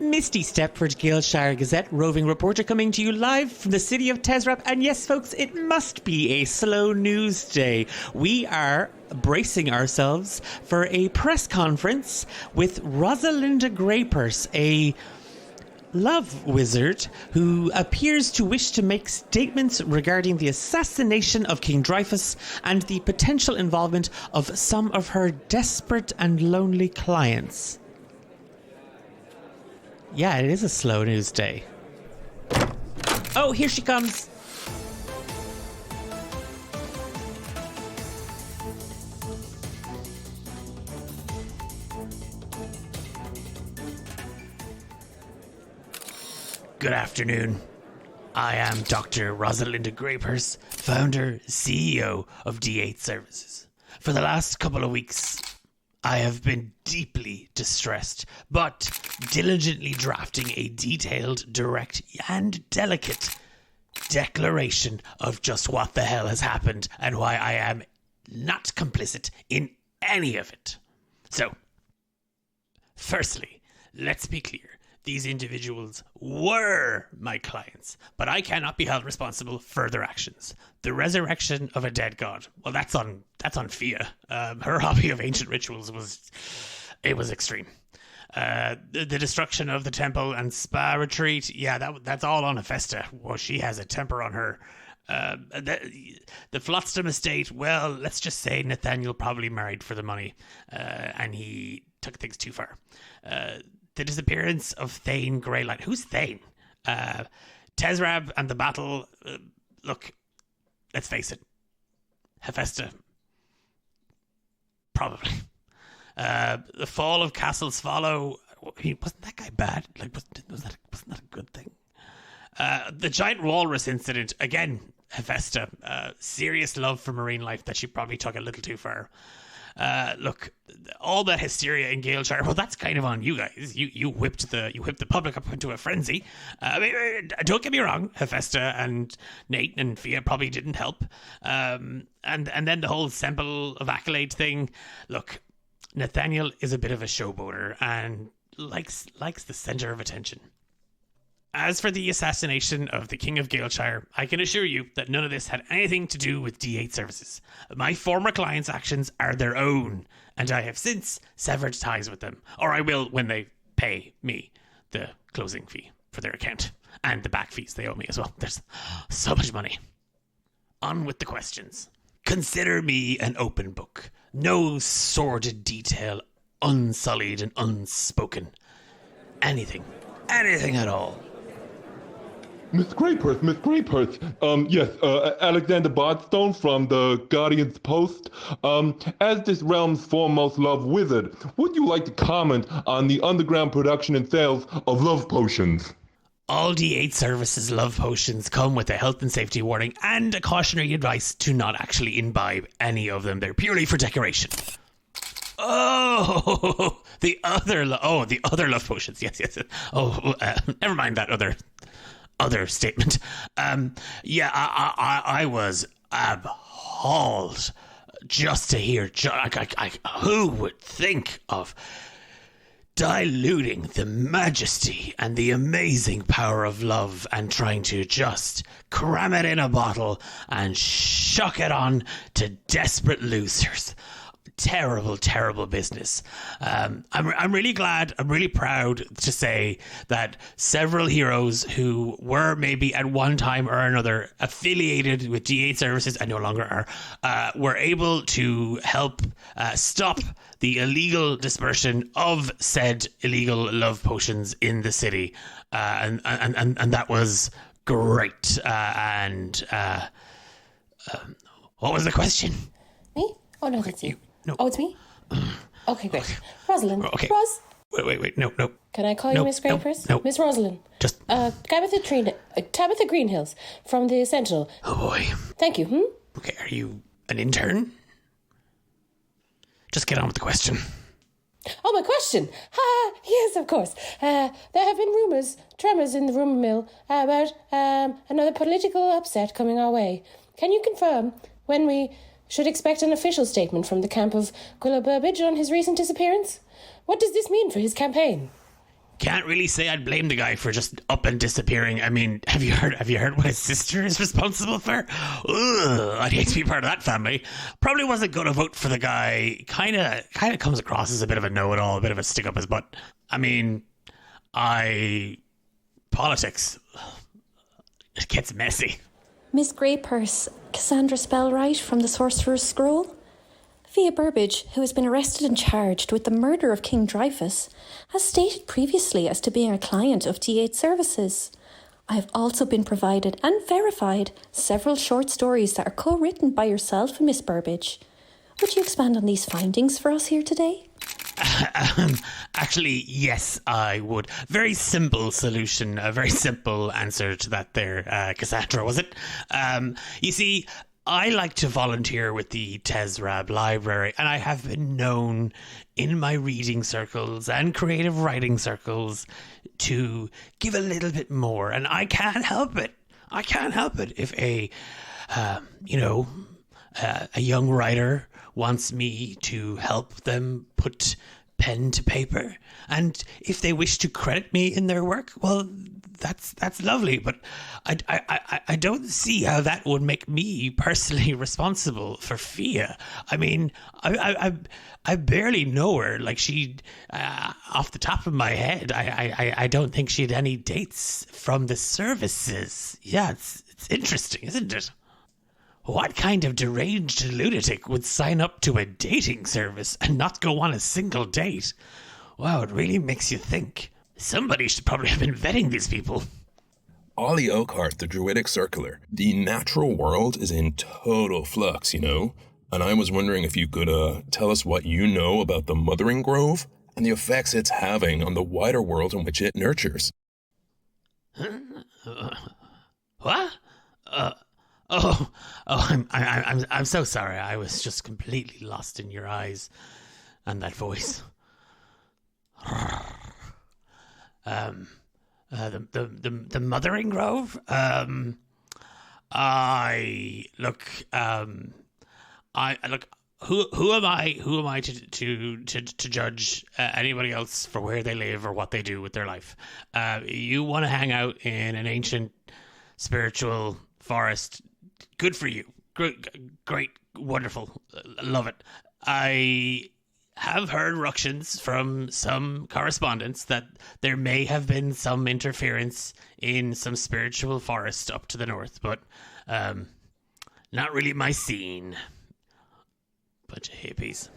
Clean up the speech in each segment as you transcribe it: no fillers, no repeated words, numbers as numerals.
Misty Stepford, Galeshire Gazette, roving reporter coming to you live from the city of Tesrap. And yes, folks, it must be a slow news day. We are bracing ourselves for a press conference with Rozalinda Graypurse, a love wizard who appears to wish to make statements regarding the assassination of King Dreyfus and the potential involvement of some of her desperate and lonely clients. Yeah, it is a slow news day. Oh, here she comes. Good afternoon. I am Dr. Rozalinda Graypurse, founder, CEO of D8 Services. For the last couple of weeks, I have been deeply distressed, but diligently drafting a detailed, direct, and delicate declaration of just what the hell has happened and why I am not complicit in any of it. So, firstly, let's be clear. These individuals were my clients, but I cannot be held responsible for their actions. The resurrection of a dead god, well, that's on Fia. Her hobby of ancient rituals was extreme. The destruction of the temple and spa retreat, yeah, that's all on Hephaesta. Well, she has a temper on her. The Flotsam estate, well, let's just say Nathaniel probably married for the money, and he took things too far. The disappearance of Thane Greylight. Who's Thane? Tesrab and the battle. Look, let's face it. Hephaesta. Probably. The fall of Castle Swallow. Wasn't that guy bad? Like, wasn't that a good thing? The giant walrus incident. Again, Hephaesta. Serious love for marine life that she probably took a little too far. Look, all that hysteria in Galeshire, well, that's kind of on you guys. You whipped the public up into a frenzy. I mean, don't get me wrong, Hephaesta and Nate and Fia probably didn't help. And then the whole Semple of Accolade thing. Look, Nathaniel is a bit of a showboater and likes the center of attention. As for the assassination of the King of Galeshire, I can assure you that none of this had anything to do with D8 Services. My former clients' actions are their own, and I have since severed ties with them. Or I will when they pay me the closing fee for their account, and the back fees they owe me as well. There's so much money. On with the questions. Consider me an open book. No sordid detail, unsullied and unspoken. Anything at all. Miss Graypurse. Yes, Alexander Bodstone from the Guardian's Post. As this realm's foremost love wizard, would you like to comment on the underground production and sales of love potions? All D8 Services love potions come with a health and safety warning and a cautionary advice to not actually imbibe any of them. They're purely for decoration. Oh, the other love potions. Yes. Oh, never mind that other statement. I was appalled just to hear. Who would think of diluting the majesty and the amazing power of love and trying to just cram it in a bottle and shuck it on to desperate losers? Terrible business. I'm really glad, I'm really proud to say that several heroes who were maybe at one time or another affiliated with D8 Services and no longer are, were able to help stop the illegal dispersion of said illegal love potions in the city. And that was great. What was the question? Me? Oh, no, that's you. No. Oh, it's me? Okay, great. Rosalind. Okay. Ros? Wait, no. Can I call you Miss Graypurse? No. Miss Rosalind. Just... Tabitha Greenhills from the Sentinel. Oh, boy. Thank you, Okay, are you an intern? Just get on with the question. Oh, my question. Yes, of course. There have been tremors in the rumour mill about another political upset coming our way. Can you confirm when we should expect an official statement from the camp of Gwilla Burbage on his recent disappearance? What does this mean for his campaign? Can't really say I'd blame the guy for just up and disappearing. I mean, have you heard what his sister is responsible for? Ugh, I'd hate to be part of that family. Probably wasn't going to vote for the guy. Kind of comes across as a bit of a know-it-all, a bit of a stick up his butt. I mean, politics, it gets messy. Miss Graypurse, Cassandra Spellwright from the Sorcerer's Scroll. Fia Burbage, who has been arrested and charged with the murder of King Dreyfus, has stated previously as to being a client of D8 Services. I have also been provided and verified several short stories that are co-written by yourself and Miss Burbage. Would you expand on these findings for us here today? Actually, yes, I would. Very simple solution, a very simple answer to that there, Cassandra, was it? You see, I like to volunteer with the Tezrab Library, and I have been known in my reading circles and creative writing circles to give a little bit more, and I can't help it. I can't help it if a young writer wants me to help them put pen to paper, and if they wish to credit me in their work, well, that's lovely, but I don't see how that would make me personally responsible for Fia. I mean, I barely know her. Like, she, off the top of my head, I don't think she had any dates from the services. Yeah, it's interesting, isn't it? What kind of deranged lunatic would sign up to a dating service and not go on a single date? Wow, it really makes you think. Somebody should probably have been vetting these people. Ollie Oakhart, the Druidic Circler. The natural world is in total flux, you know? And I was wondering if you could tell us what you know about the Mothering Grove and the effects it's having on the wider world in which it nurtures. What? I'm so sorry. I was just completely lost in your eyes and that voice. The Mothering Grove. Who am I to judge anybody else for where they live or what they do with their life? You want to hang out in an ancient spiritual forest? Good for you. Great, wonderful. Love it. I have heard ructions from some correspondents that there may have been some interference in some spiritual forest up to the north, but not really my scene. Bunch of hippies.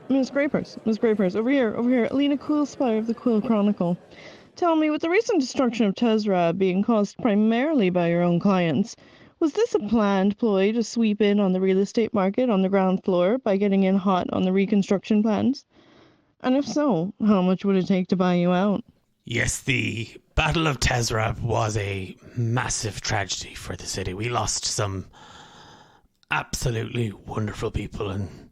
Miss Graypurse, over here, Alina Quillspire of the Quill Chronicle. Tell me, with the recent destruction of Tezrab being caused primarily by your own clients, was this a planned ploy to sweep in on the real estate market on the ground floor by getting in hot on the reconstruction plans? And if so, how much would it take to buy you out? Yes, the Battle of Tezrab was a massive tragedy for the city. We lost some absolutely wonderful people, and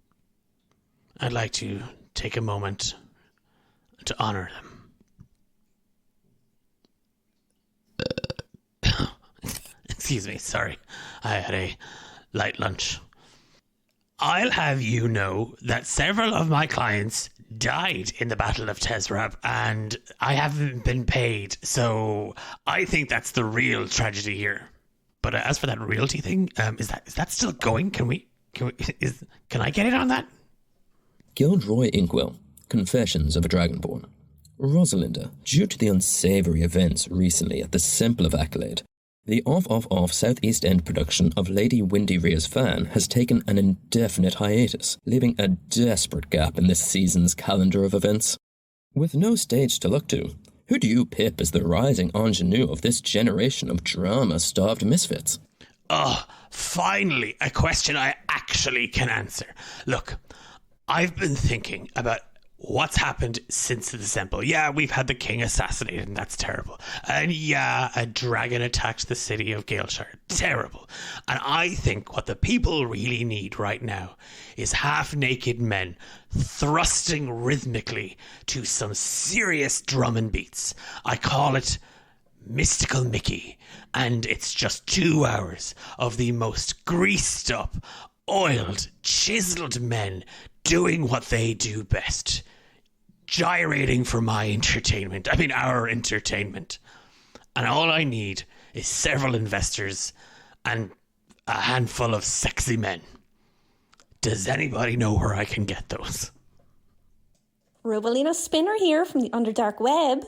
I'd like to take a moment to honor them. Excuse me, sorry. I had a light lunch. I'll have you know that several of my clients died in the Battle of Tezrab, and I haven't been paid, so I think that's the real tragedy here. But as for that realty thing, is that still going? Can I get it on that? Gilderoy Inkwell, Confessions of a Dragonborn. Rozalinda, due to the unsavoury events recently at the Simple of Accolade, the off Southeast End production of Lady Windy Rhea's Fan has taken an indefinite hiatus, leaving a desperate gap in this season's calendar of events. With no stage to look to, who do you pip as the rising ingenue of this generation of drama-starved misfits? Oh, finally, a question I actually can answer. Look, I've been thinking about what's happened since the Semple. Yeah, we've had the king assassinated, and that's terrible. And yeah, a dragon attacked the city of Galeshire. Terrible. And I think what the people really need right now is half-naked men thrusting rhythmically to some serious drum and beats. I call it Mystical Mickey, and it's just 2 hours of the most greased up, oiled, chiseled men doing what they do best. gyrating for my entertainment. I mean, our entertainment. And all I need is several investors and a handful of sexy men. Does anybody know where I can get those? Rubelina Spinner here from the Underdark Web.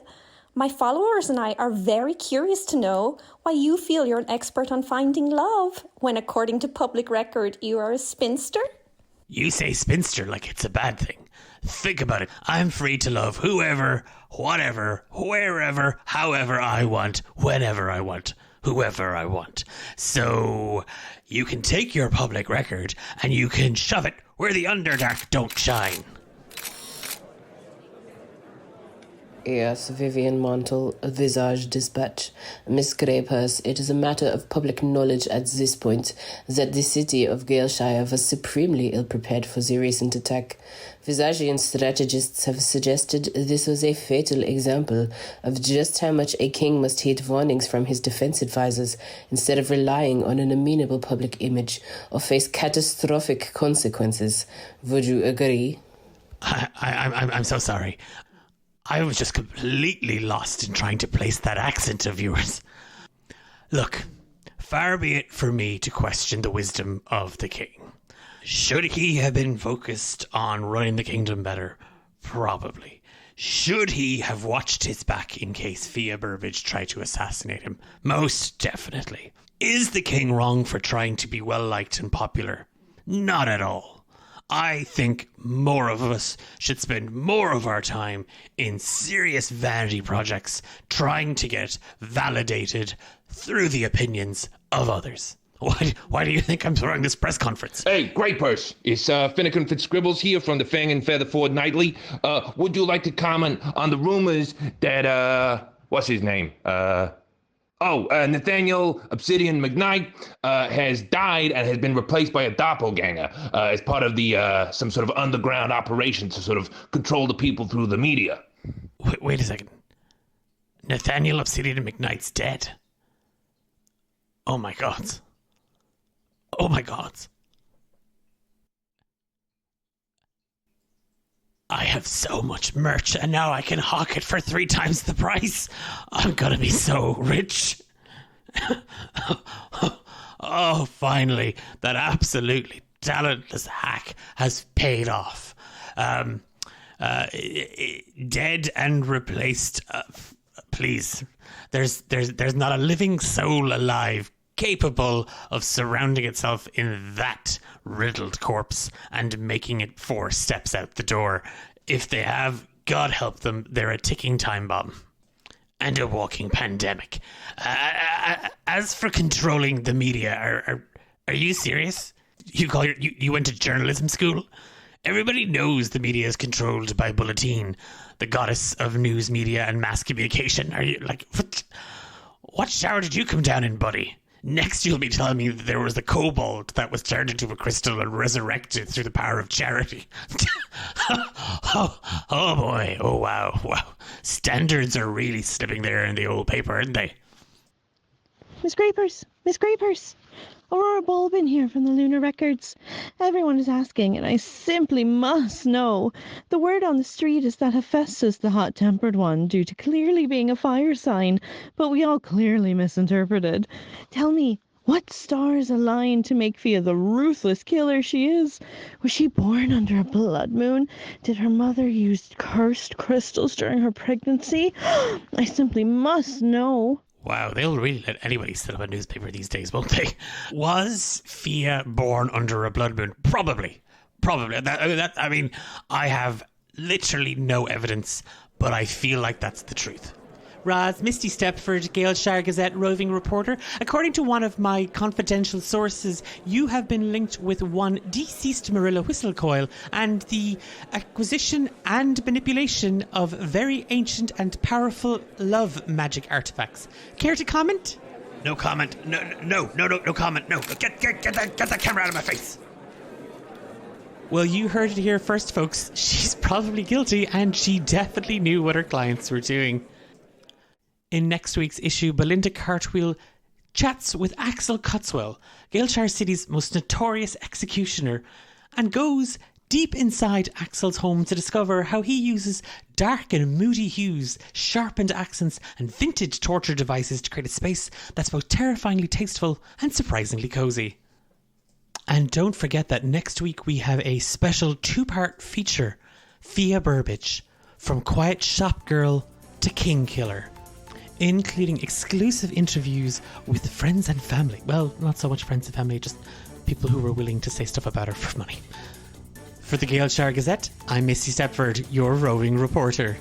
My followers and I are very curious to know why you feel you're an expert on finding love, when according to public record you are a spinster. You say spinster like it's a bad thing. Think about it. I'm free to love whoever, whatever, wherever, however I want, whenever I want, whoever I want. So you can take your public record and you can shove it where the Underdark don't shine. Yes, Vivian Montel, Visage Dispatch. Miss Graypurse, it is a matter of public knowledge at this point that the city of Galeshire was supremely ill-prepared for the recent attack. Visagian strategists have suggested this was a fatal example of just how much a king must heed warnings from his defense advisors instead of relying on an amenable public image or face catastrophic consequences. Would you agree? I'm so sorry. I was just completely lost in trying to place that accent of yours. Look, far be it for me to question the wisdom of the king. Should he have been focused on running the kingdom better? Probably. Should he have watched his back in case Fia Burbage tried to assassinate him? Most definitely. Is the king wrong for trying to be well-liked and popular? Not at all. I think more of us should spend more of our time in serious vanity projects trying to get validated through the opinions of others. Why do you think I'm throwing this press conference? Hey, Graypurse, it's Finnegan Fitzgribbles here from the Fang and Featherford Nightly. Would you like to comment on the rumors that, what's his name? Nathaniel Obsidian McKnight has died and has been replaced by a doppelganger as part of the some sort of underground operation to sort of control the people through the media. Wait a second. Nathaniel Obsidian McKnight's dead. Oh my god. Oh my god. I have so much merch and now I can hawk it for 3 times the price. I'm gonna be so rich. Oh, finally, that absolutely talentless hack has paid off. Dead and replaced. Please, there's not a living soul alive capable of surrounding itself in that riddled corpse and making it 4 steps out the door. If they have, God help them, they're a ticking time bomb and a walking pandemic. As for controlling the media, are you serious? You went to journalism school? Everybody knows the media is controlled by Bulletin, the goddess of news media and mass communication. Are you like, what shower did you come down in, buddy? Next, you'll be telling me that there was a kobold that was turned into a crystal and resurrected through the power of charity. oh boy. Oh, wow. Standards are really slipping there in the old paper, aren't they? Miss Graypurse. Aurora Bulbin here from the Lunar Records. Everyone is asking, and I simply must know. The word on the street is that Hephaesta's the hot-tempered one, due to clearly being a fire sign, but we all clearly misinterpreted. Tell me, what stars align to make Fia the ruthless killer she is? Was she born under a blood moon? Did her mother use cursed crystals during her pregnancy? I simply must know. Wow, they'll really let anybody set up a newspaper these days, won't they? Was Fia born under a blood moon? Probably. I mean, I have literally no evidence, but I feel like that's the truth. Roz, Misty Stepford, Galeshire Gazette roving reporter. According to one of my confidential sources, you have been linked with one deceased Marilla Whistlecoil and the acquisition and manipulation of very ancient and powerful love magic artifacts. Care to comment? No comment. No comment. No. Get that camera out of my face. Well, you heard it here first, folks. She's probably guilty, and she definitely knew what her clients were doing. In next week's issue, Belinda Cartwheel chats with Axel Cotswell, Galeshire City's most notorious executioner, and goes deep inside Axel's home to discover how he uses dark and moody hues, sharpened accents and vintage torture devices to create a space that's both terrifyingly tasteful and surprisingly cosy. And don't forget that next week we have a special 2-part feature, Fia Burbage, from Quiet Shop Girl to King Killer, including exclusive interviews with friends and family. Well, not so much friends and family, just people who were willing to say stuff about her for money. For the Gaelshire Gazette, I'm Missy Stepford, your roving reporter.